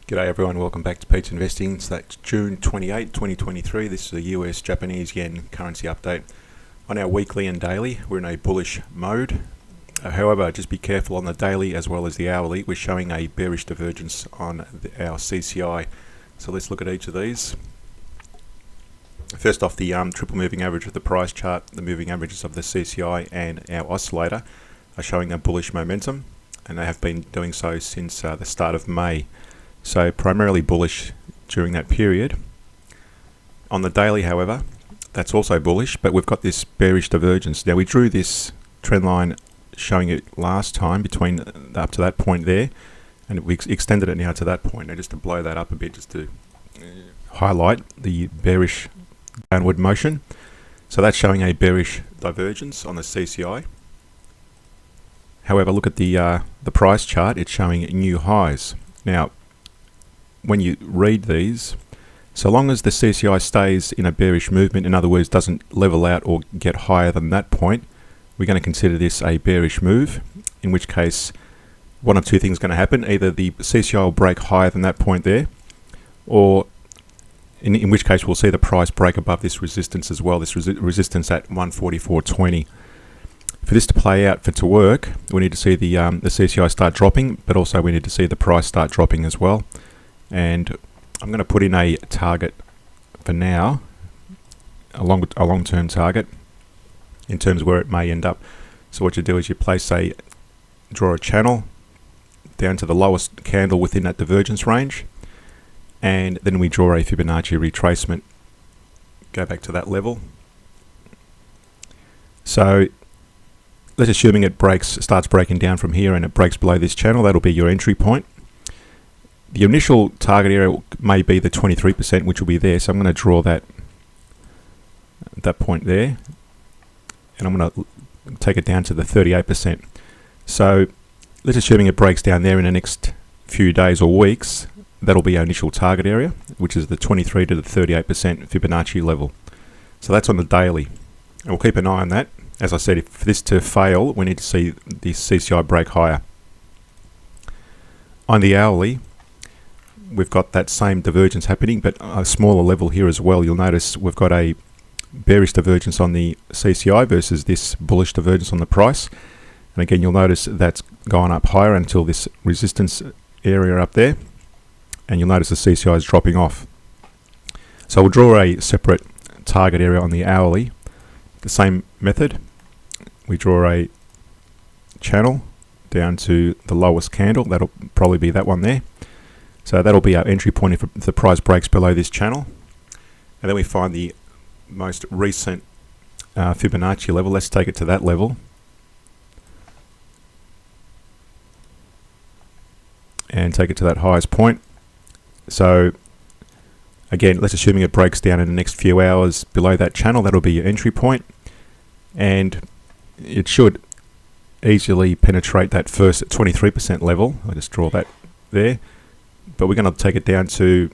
G'day everyone, welcome back to Pete's Investing. So that's June 28, 2023. This is a US Japanese yen currency update. On our weekly and daily, we're in a bullish mode. However, just be careful on the daily as well as the hourly. We're showing a bearish divergence on our CCI. So let's look at each of these. First off, the triple moving average of the price chart, the moving averages of the CCI and our oscillator are showing a bullish momentum, and they have been doing so since the start of May. So primarily bullish during that period. On the daily, however, that's also bullish, but we've got this bearish divergence. Now we drew this trend line showing it last time between up to that point there, and we extended it now to that point. Now just to blow that up a bit, just to highlight the bearish downward motion. So that's showing a bearish divergence on the CCI. However, look at the price chart, it's showing new highs. Now, when you read these, so long as the CCI stays in a bearish movement, in other words, doesn't level out or get higher than that point, we're going to consider this a bearish move, in which case one of two things is going to happen. Either the CCI will break higher than that point there, or in which case we'll see the price break above this resistance as well, this resistance at 144.20. For this to play out, for it to work, we need to see the CCI start dropping, but also we need to see the price start dropping as well. And I'm going to put in a target for now, a long-term target in terms of where it may end up. So what you do is you draw a channel down to the lowest candle within that divergence range, and then we draw a Fibonacci retracement, go back to that level. So let's assuming it starts breaking down from here and it breaks below this channel, that'll be your entry point. The initial target area may be the 23%, which will be there. So I'm going to draw that point there, and I'm going to take it down to the 38%. So let's assuming it breaks down there in the next few days or weeks, that'll be our initial target area, which is the 23 to the 38% Fibonacci level. So that's on the daily, and we'll keep an eye on that. As I said, for this to fail, we need to see the CCI break higher. On the hourly, we've got that same divergence happening, but a smaller level here as well. You'll notice we've got a bearish divergence on the CCI versus this bullish divergence on the price. And again, you'll notice that's gone up higher until this resistance area up there. And you'll notice the CCI is dropping off. So we'll draw a separate target area on the hourly. The same method. We draw a channel down to the lowest candle. That'll probably be that one there. So that'll be our entry point if the price breaks below this channel. And then we find the most recent Fibonacci level. Let's take it to that level. And take it to that highest point. So again, let's assuming it breaks down in the next few hours below that channel. That'll be your entry point. And it should easily penetrate that first 23% level. I'll just draw that there. But we're going to take it down to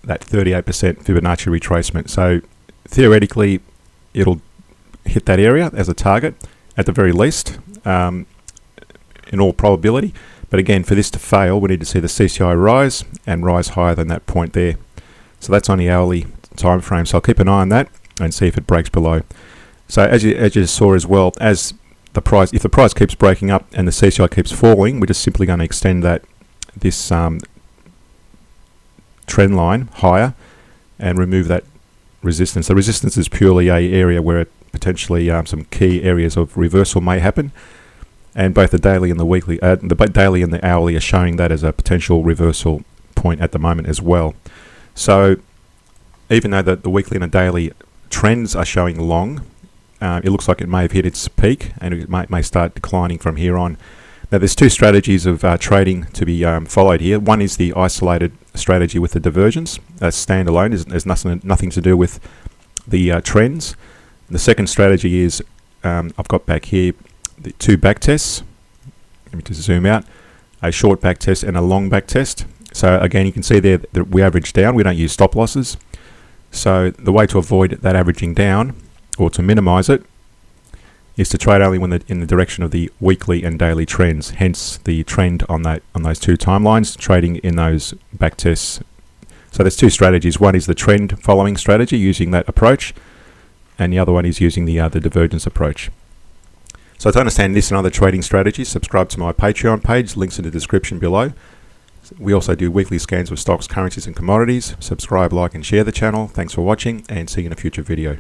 that 38% Fibonacci retracement. So theoretically, it'll hit that area as a target at the very least, in all probability. But again, for this to fail, we need to see the CCI rise and rise higher than that point there. So that's on the hourly time frame. So I'll keep an eye on that and see if it breaks below. So as you saw as well, if the price keeps breaking up and the CCI keeps falling, we're just simply going to extend this trend line higher and remove that resistance. The resistance is purely a area where potentially some key areas of reversal may happen, and both the daily and the weekly, the daily and the hourly are showing that as a potential reversal point at the moment as well. So even though the weekly and the daily trends are showing long, it looks like it may have hit its peak and it may start declining from here on. Now there's two strategies of trading to be followed here. One is the isolated strategy with the divergence, standalone, there's nothing to do with the trends. And the second strategy is, I've got back here the two back tests. Let me just zoom out. A short back test and a long back test. So again, you can see there that we average down, we don't use stop losses. So the way to avoid that averaging down, or to minimize it, is to trade only when in the direction of the weekly and daily trends, hence the trend on those two timelines, trading in those back tests. So there's two strategies. One is the trend following strategy using that approach, and the other one is using the divergence approach. So to understand this and other trading strategies, subscribe to my Patreon page, links in the description below. We also do weekly scans of stocks, currencies and commodities. Subscribe, like and share the channel. Thanks for watching, and see you in a future video.